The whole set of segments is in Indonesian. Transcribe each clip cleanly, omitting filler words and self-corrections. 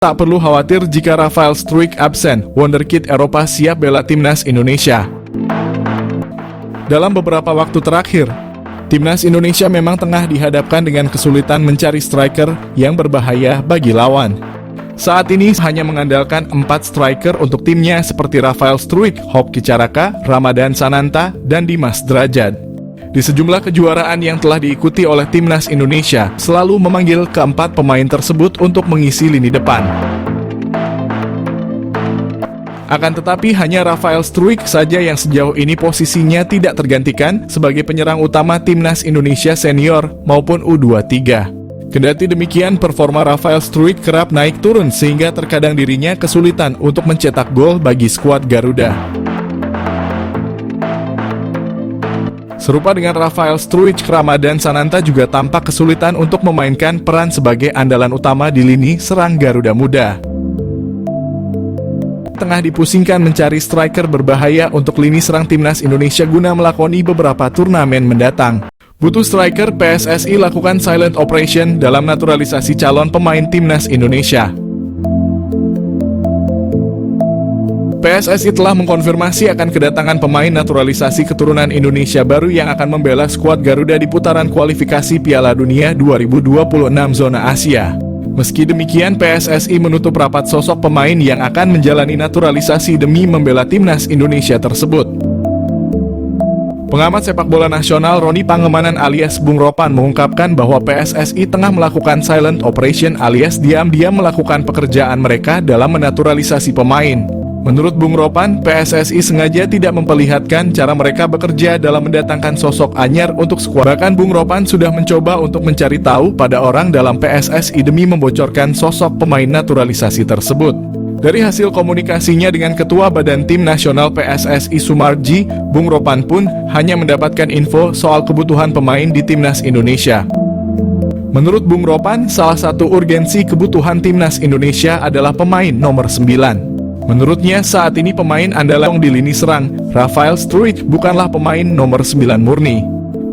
Tak perlu khawatir jika Rafael Struijk absen, wonderkid Eropa siap bela timnas Indonesia. Dalam beberapa waktu terakhir, timnas Indonesia memang tengah dihadapkan dengan kesulitan mencari striker yang berbahaya bagi lawan. Saat ini hanya mengandalkan 4 striker untuk timnya seperti Rafael Struijk, Hoki Caraka, Ramadan Sananta, dan Dimas Drajat. Di sejumlah kejuaraan yang telah diikuti oleh timnas Indonesia, selalu memanggil keempat pemain tersebut untuk mengisi lini depan. Akan tetapi hanya Rafael Struijk saja yang sejauh ini posisinya tidak tergantikan sebagai penyerang utama timnas Indonesia senior maupun U23. Kendati demikian, performa Rafael Struijk kerap naik turun sehingga terkadang dirinya kesulitan untuk mencetak gol bagi skuad Garuda. Serupa dengan Rafael Struijk, Ramadan Sananta juga tampak kesulitan untuk memainkan peran sebagai andalan utama di lini serang Garuda Muda. Tengah dipusingkan mencari striker berbahaya untuk lini serang timnas Indonesia guna melakoni beberapa turnamen mendatang. Butuh striker, PSSI lakukan silent operation dalam naturalisasi calon pemain timnas Indonesia. PSSI telah mengkonfirmasi akan kedatangan pemain naturalisasi keturunan Indonesia baru yang akan membela skuad Garuda di putaran kualifikasi Piala Dunia 2026 zona Asia. Meski demikian, PSSI menutup rapat sosok pemain yang akan menjalani naturalisasi demi membela timnas Indonesia tersebut. Pengamat sepak bola nasional Roni Pangemanan alias Bung Ropan mengungkapkan bahwa PSSI tengah melakukan silent operation alias diam-diam melakukan pekerjaan mereka dalam menaturalisasi pemain. Menurut Bung Ropan, PSSI sengaja tidak memperlihatkan cara mereka bekerja dalam mendatangkan sosok anyar untuk skuad. Bahkan Bung Ropan sudah mencoba untuk mencari tahu pada orang dalam PSSI demi membocorkan sosok pemain naturalisasi tersebut. Dari hasil komunikasinya dengan Ketua Badan Tim Nasional PSSI Sumarji, Bung Ropan pun hanya mendapatkan info soal kebutuhan pemain di timnas Indonesia. Menurut Bung Ropan, salah satu urgensi kebutuhan timnas Indonesia adalah pemain nomor 9. Menurutnya saat ini pemain andalan di lini serang, Rafael Struijk bukanlah pemain nomor 9 murni.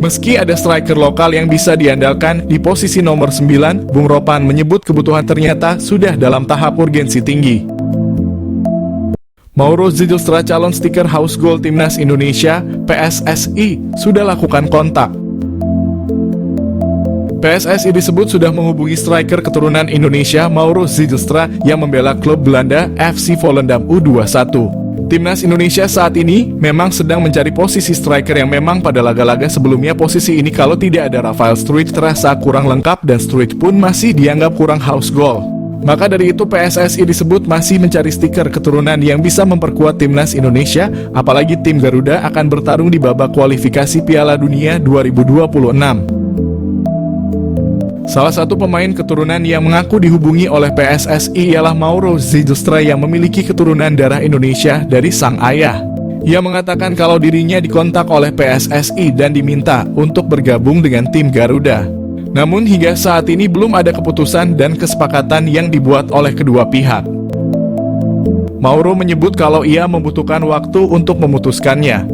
Meski ada striker lokal yang bisa diandalkan di posisi nomor 9, Bung Ropan menyebut kebutuhan ternyata sudah dalam tahap urgensi tinggi. Mauro Zijlstra, calon stiker House Goal Timnas Indonesia, PSSI, sudah lakukan kontak. PSSI disebut sudah menghubungi striker keturunan Indonesia Mauro Zijlstra yang membela klub Belanda FC Volendam U21. Timnas Indonesia saat ini memang sedang mencari posisi striker yang memang pada laga-laga sebelumnya posisi ini kalau tidak ada Rafael Struijk terasa kurang lengkap dan Struijk pun masih dianggap kurang house goal. Maka dari itu PSSI disebut masih mencari stiker keturunan yang bisa memperkuat timnas Indonesia, apalagi tim Garuda akan bertarung di babak kualifikasi Piala Dunia 2026. Salah satu pemain keturunan yang mengaku dihubungi oleh PSSI ialah Mauro Zijlstra yang memiliki keturunan darah Indonesia dari sang ayah. Ia mengatakan kalau dirinya dikontak oleh PSSI dan diminta untuk bergabung dengan tim Garuda. Namun hingga saat ini belum ada keputusan dan kesepakatan yang dibuat oleh kedua pihak. Mauro menyebut kalau ia membutuhkan waktu untuk memutuskannya.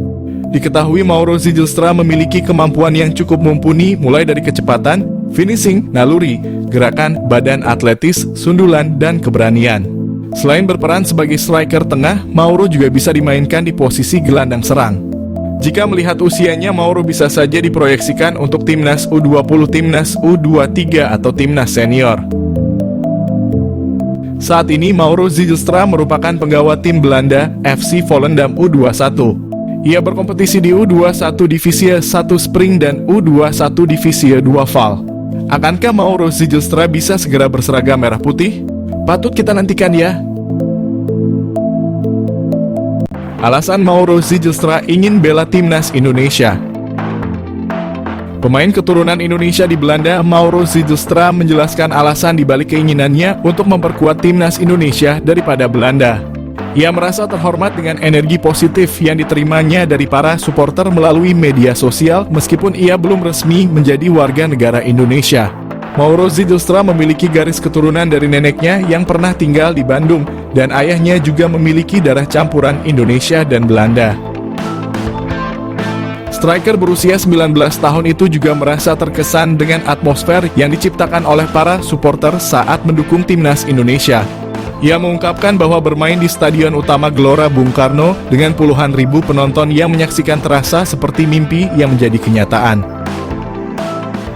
Diketahui Mauro Zijlstra memiliki kemampuan yang cukup mumpuni mulai dari kecepatan, finishing, naluri, gerakan, badan atletis, sundulan, dan keberanian. Selain berperan sebagai striker tengah, Mauro juga bisa dimainkan di posisi gelandang serang. Jika melihat usianya, Mauro bisa saja diproyeksikan untuk timnas U20, timnas U23, atau timnas senior. Saat ini Mauro Zijlstra merupakan penggawa tim Belanda FC Volendam U21. Ia berkompetisi di U21 Divisi 1 Spring dan U21 Divisi 2 Val. Akankah Mauro Zijlstra bisa segera berseragam merah putih? Patut kita nantikan ya. Alasan Mauro Zijlstra ingin bela timnas Indonesia. Pemain keturunan Indonesia di Belanda, Mauro Zijlstra menjelaskan alasan dibalik keinginannya untuk memperkuat timnas Indonesia daripada Belanda. Ia merasa terhormat dengan energi positif yang diterimanya dari para supporter melalui media sosial meskipun ia belum resmi menjadi warga negara Indonesia. Mauro Zijlstra memiliki garis keturunan dari neneknya yang pernah tinggal di Bandung dan ayahnya juga memiliki darah campuran Indonesia dan Belanda. Striker berusia 19 tahun itu juga merasa terkesan dengan atmosfer yang diciptakan oleh para supporter saat mendukung timnas Indonesia. Ia mengungkapkan bahwa bermain di Stadion Utama Gelora Bung Karno dengan puluhan ribu penonton yang menyaksikan terasa seperti mimpi yang menjadi kenyataan.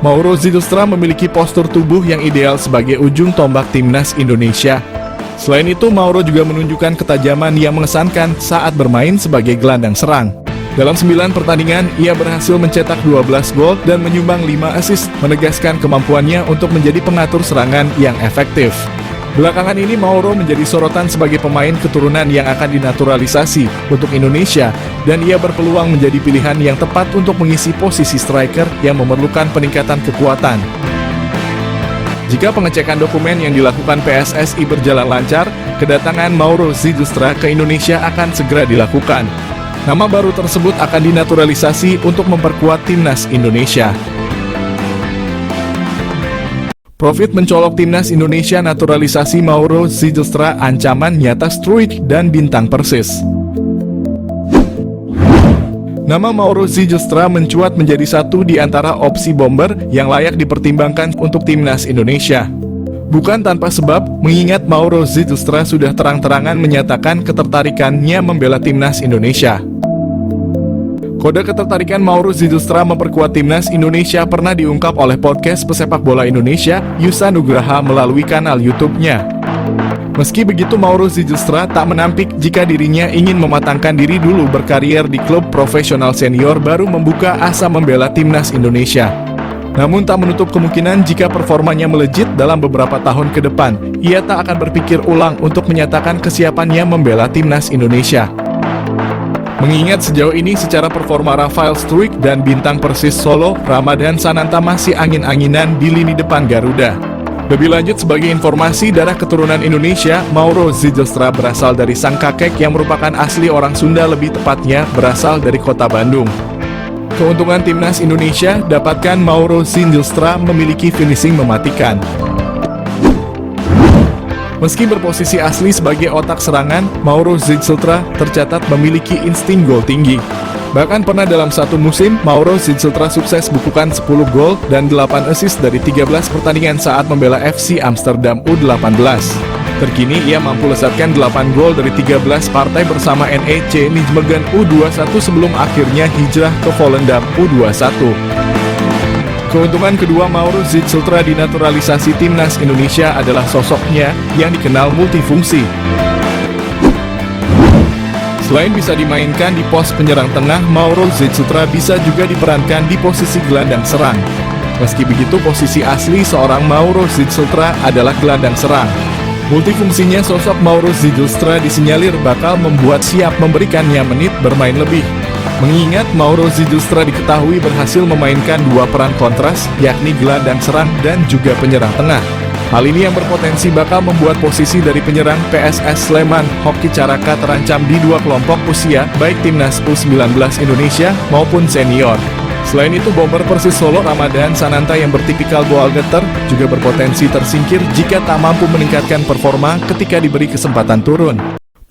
Mauro Zylstra memiliki postur tubuh yang ideal sebagai ujung tombak timnas Indonesia. Selain itu, Mauro juga menunjukkan ketajaman yang mengesankan saat bermain sebagai gelandang serang. Dalam 9 pertandingan, ia berhasil mencetak 12 gol dan menyumbang 5 assist, menegaskan kemampuannya untuk menjadi pengatur serangan yang efektif. Belakangan ini Mauro menjadi sorotan sebagai pemain keturunan yang akan dinaturalisasi untuk Indonesia, dan ia berpeluang menjadi pilihan yang tepat untuk mengisi posisi striker yang memerlukan peningkatan kekuatan. Jika pengecekan dokumen yang dilakukan PSSI berjalan lancar, kedatangan Mauro Zylstra ke Indonesia akan segera dilakukan. Nama baru tersebut akan dinaturalisasi untuk memperkuat timnas Indonesia. Profit mencolok timnas Indonesia naturalisasi Mauro Zylstra ancaman nyata Struijk dan bintang Persis. Nama Mauro Zylstra mencuat menjadi satu di antara opsi bomber yang layak dipertimbangkan untuk timnas Indonesia. Bukan tanpa sebab, mengingat Mauro Zylstra sudah terang-terangan menyatakan ketertarikannya membela timnas Indonesia. Kode ketertarikan Mauro Zylstra memperkuat timnas Indonesia pernah diungkap oleh podcast pesepak bola Indonesia, Yusa Nugraha melalui kanal YouTube-nya. Meski begitu, Mauro Zylstra tak menampik jika dirinya ingin mematangkan diri dulu berkarier di klub profesional senior baru membuka asa membela timnas Indonesia. Namun tak menutup kemungkinan jika performanya melejit dalam beberapa tahun ke depan, ia tak akan berpikir ulang untuk menyatakan kesiapannya membela timnas Indonesia. Mengingat sejauh ini secara performa Rafael Struijk dan bintang Persis Solo, Ramadan Sananta masih angin-anginan di lini depan Garuda. Lebih lanjut, sebagai informasi, darah keturunan Indonesia, Mauro Zylstra berasal dari sang kakek yang merupakan asli orang Sunda, lebih tepatnya berasal dari kota Bandung. Keuntungan timnas Indonesia, dapatkan Mauro Zylstra memiliki finishing mematikan. Meski berposisi asli sebagai otak serangan, Mauro Zylstra tercatat memiliki insting gol tinggi. Bahkan pernah dalam satu musim, Mauro Zylstra sukses bukukan 10 gol dan 8 assist dari 13 pertandingan saat membela FC Amsterdam U18. Terkini ia mampu lesatkan 8 gol dari 13 partai bersama NEC Nijmegen U21 sebelum akhirnya hijrah ke Volendam U21. Keuntungan kedua Mauro Zylstra di naturalisasi timnas Indonesia adalah sosoknya yang dikenal multifungsi. Selain bisa dimainkan di pos penyerang tengah, Mauro Zylstra bisa juga diperankan di posisi gelandang serang. Meski begitu, posisi asli seorang Mauro Zylstra adalah gelandang serang. Multifungsinya sosok Mauro Zylstra disinyalir bakal membuat siap memberikannya menit bermain lebih. Mengingat Mauro Zylstra diketahui berhasil memainkan 2 peran kontras, yakni gelandang serang dan juga penyerang tengah. Hal ini yang berpotensi bakal membuat posisi dari penyerang PSS Sleman, Hoki Caraka terancam di 2 kelompok usia, baik timnas U19 Indonesia maupun senior. Selain itu, bomber Persis Solo Ramadan Sananta yang bertipikal goal getter juga berpotensi tersingkir jika tak mampu meningkatkan performa ketika diberi kesempatan turun.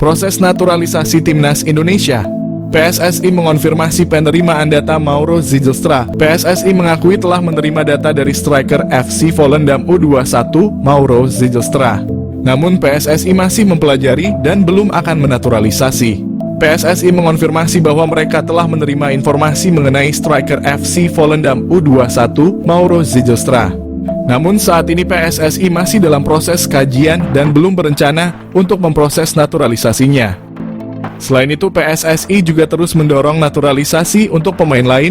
Proses naturalisasi timnas Indonesia. PSSI mengonfirmasi penerimaan data Mauro Zylstra. PSSI mengakui telah menerima data dari striker FC Volendam U21, Mauro Zylstra. Namun PSSI masih mempelajari dan belum akan menaturalisasi. PSSI mengonfirmasi bahwa mereka telah menerima informasi mengenai striker FC Volendam U21, Mauro Zylstra. Namun saat ini PSSI masih dalam proses kajian dan belum berencana untuk memproses naturalisasinya. Selain itu, PSSI juga terus mendorong naturalisasi untuk pemain lain